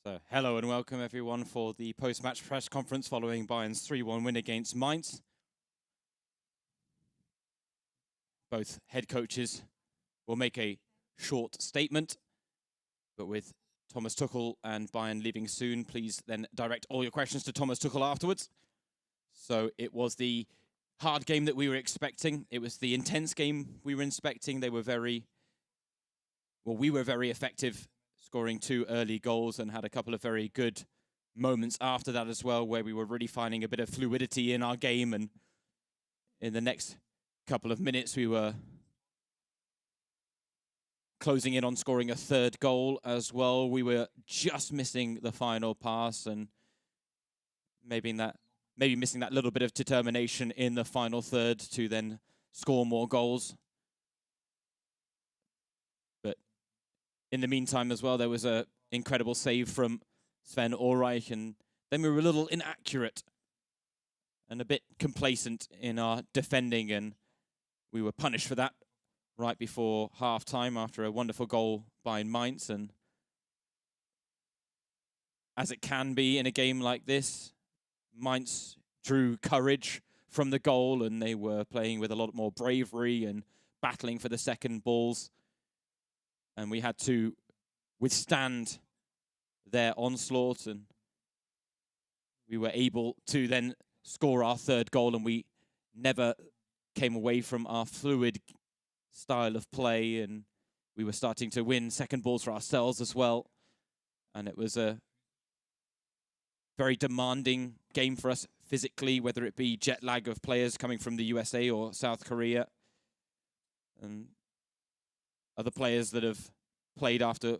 So, hello and welcome everyone for the post-match press conference following Bayern's 3-1 win against Mainz. Both head coaches will make a short statement, but with Thomas Tuchel and Bayern leaving soon, please then direct all your questions to Thomas Tuchel afterwards. So, it was the hard game that we were expecting. It was the intense game we were expecting. We were very effective, scoring 2 early goals and had a couple of very good moments after that as well, where we were really finding a bit of fluidity in our game. And in the next couple of minutes, we were closing in on scoring a 3rd goal as well. We were just missing the final pass and maybe missing that little bit of determination in the final third to then score more goals. In the meantime as well, there was an incredible save from Sven Ulreich, and then we were a little inaccurate and a bit complacent in our defending, and we were punished for that right before half-time after a wonderful goal by Mainz. And as it can be in a game like this, Mainz drew courage from the goal, and they were playing with a lot more bravery and battling for the second balls. And we had to withstand their onslaught, and we were able to then score our 3rd goal, and we never came away from our fluid style of play, and we were starting to win second balls for ourselves as well. And it was a very demanding game for us physically, whether it be jet lag of players coming from the USA or South Korea, and other players that have played after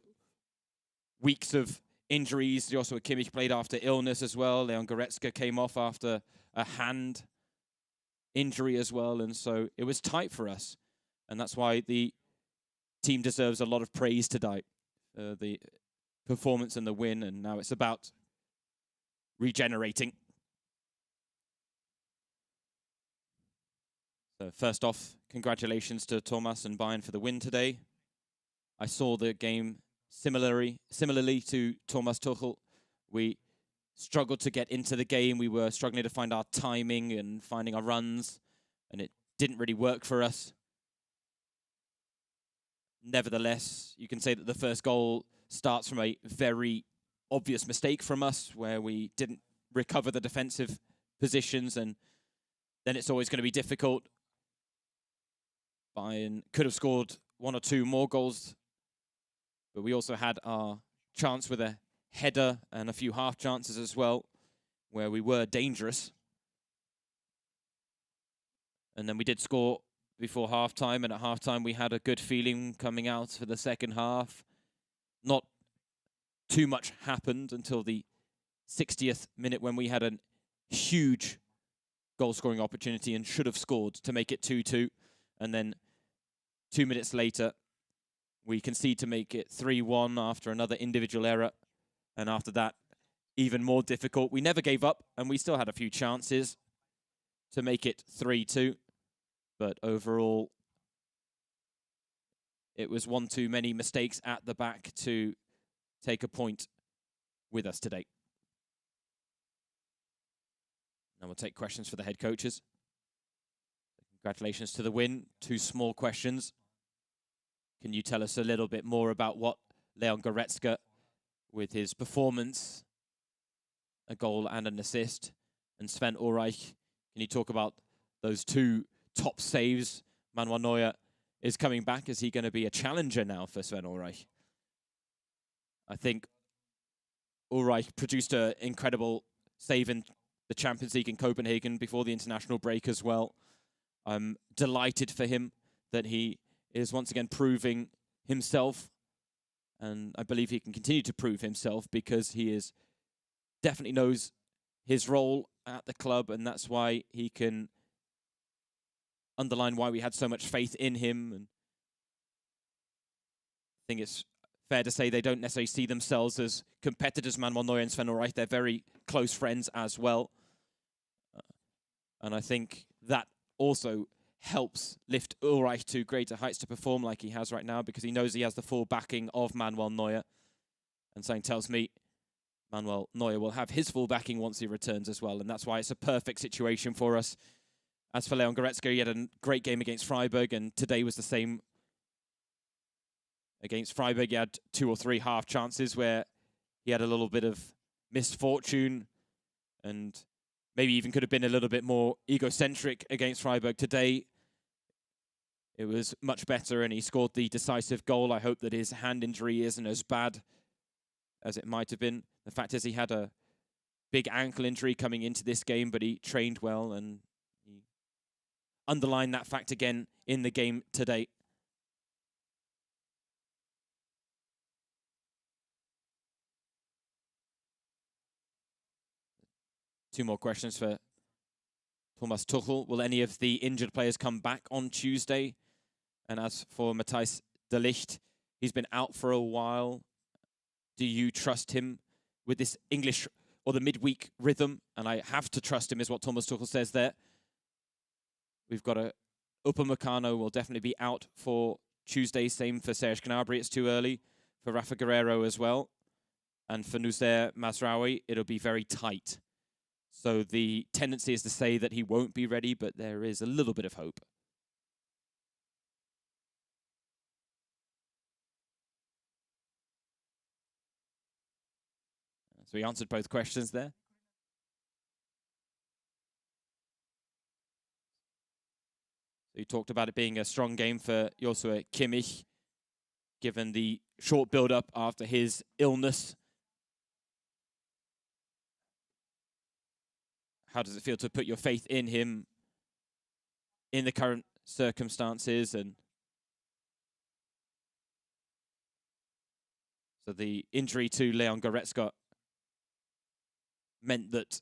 weeks of injuries. Joshua Kimmich played after illness as well. Leon Goretzka came off after a hand injury as well. And so it was tight for us. And that's why the team deserves a lot of praise tonight. The performance and the win. And now it's about regenerating. So first off, congratulations to Thomas and Bayern for the win today. I saw the game similarly to Thomas Tuchel. We struggled to get into the game. We were struggling to find our timing and finding our runs, and it didn't really work for us. Nevertheless, you can say that the first goal starts from a very obvious mistake from us, where we didn't recover the defensive positions, and then it's always going to be difficult. Bayern could have scored 1 or 2 more goals, but we also had our chance with a header and a few half chances as well, where we were dangerous. And then we did score before half-time, and at half-time we had a good feeling coming out for the second half. Not too much happened until the 60th minute, when we had a huge goal-scoring opportunity and should have scored to make it 2-2. And then 2 minutes later, we concede to make it 3-1 after another individual error. And after that, even more difficult. We never gave up, and we still had a few chances to make it 3-2. But overall, it was one too many mistakes at the back to take a point with us today. Now we'll take questions for the head coaches. Congratulations to the win. 2 small questions. Can you tell us a little bit more about what Leon Goretzka, with his performance, a goal and an assist, and Sven Ulreich, can you talk about those 2 top saves? Manuel Neuer is coming back. Is he going to be a challenger now for Sven Ulreich? I think Ulreich produced an incredible save in the Champions League in Copenhagen before the international break as well. I'm delighted for him that he is once again proving himself, and I believe he can continue to prove himself, because he definitely knows his role at the club, and that's why he can underline why we had so much faith in him. And I think it's fair to say they don't necessarily see themselves as competitors, Manuel Neuer and Sven Ulreich. They're very close friends as well. And I think that also helps lift Ulreich to greater heights to perform like he has right now, because he knows he has the full backing of Manuel Neuer. And something tells me Manuel Neuer will have his full backing once he returns as well, and that's why it's a perfect situation for us. As for Leon Goretzka, he had a great game against Freiburg, and today was the same. Against Freiburg, he had 2 or 3 half chances where he had a little bit of misfortune and maybe even could have been a little bit more egocentric against Freiburg. Today, it was much better, and he scored the decisive goal. I hope that his hand injury isn't as bad as it might have been. The fact is he had a big ankle injury coming into this game, but he trained well, and he underlined that fact again in the game today. Two more questions for Thomas Tuchel. Will any of the injured players come back on Tuesday? And as for Matthijs de Ligt, he's been out for a while. Do you trust him with this English or the midweek rhythm? And I have to trust him, is what Thomas Tuchel says there. We've got Upamecano will definitely be out for Tuesday. Same for Serge Gnabry. It's too early. For Rafa Guerreiro as well. And for Noussair Mazraoui, it'll be very tight. So the tendency is to say that he won't be ready, but there is a little bit of hope. So he answered both questions there. So he talked about it being a strong game for Joshua Kimmich, given the short build-up after his illness. How does it feel to put your faith in him in the current circumstances? And so the injury to Leon Goretzka meant that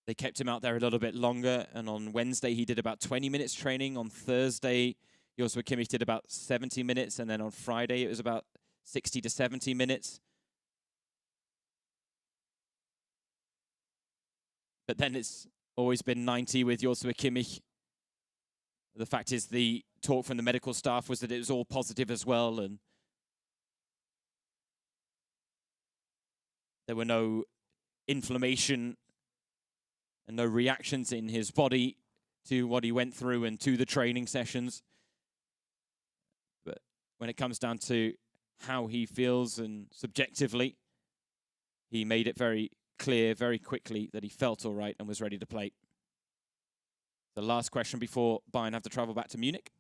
they kept him out there a little bit longer. And on Wednesday, he did about 20 minutes training. On Thursday, Joshua Kimmich did about 70 minutes. And then on Friday, it was about 60 to 70 minutes. But then it's always been 90 with Joshua Kimmich. The fact is, the talk from the medical staff was that it was all positive as well, and there were no inflammation and no reactions in his body to what he went through and to the training sessions. But when it comes down to how he feels and subjectively, he made it very clear very quickly that he felt all right and was ready to play. The last question before Bayern have to travel back to Munich.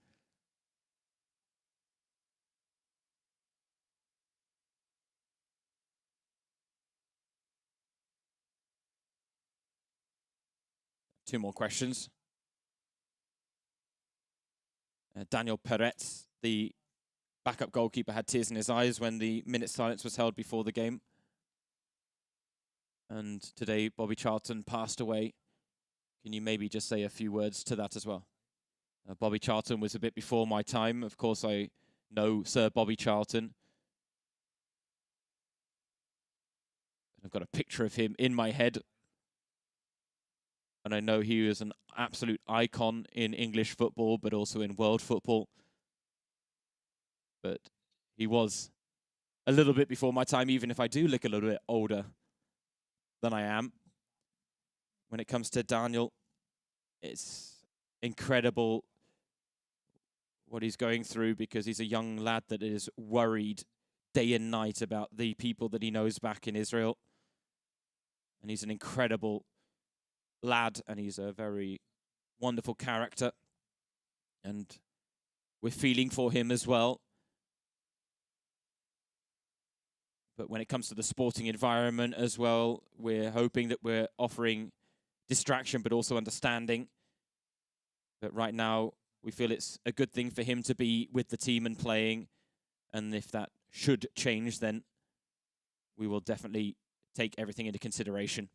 Two more questions. Daniel Peretz, the backup goalkeeper, had tears in his eyes when the minute silence was held before the game. And today, Bobby Charlton passed away. Can you maybe just say a few words to that as well? Bobby Charlton was a bit before my time. Of course, I know Sir Bobby Charlton. I've got a picture of him in my head. And I know he was an absolute icon in English football, but also in world football. But he was a little bit before my time, even if I do look a little bit older than I am. When it comes to Daniel, it's incredible what he's going through, because he's a young lad that is worried day and night about the people that he knows back in Israel. And he's an incredible lad, and he's a very wonderful character. And we're feeling for him as well. But when it comes to the sporting environment as well, we're hoping that we're offering distraction, but also understanding. But right now, we feel it's a good thing for him to be with the team and playing. And if that should change, then we will definitely take everything into consideration.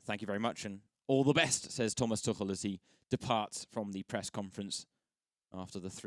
Thank you very much, and all the best, says Thomas Tuchel as he departs from the press conference after the 3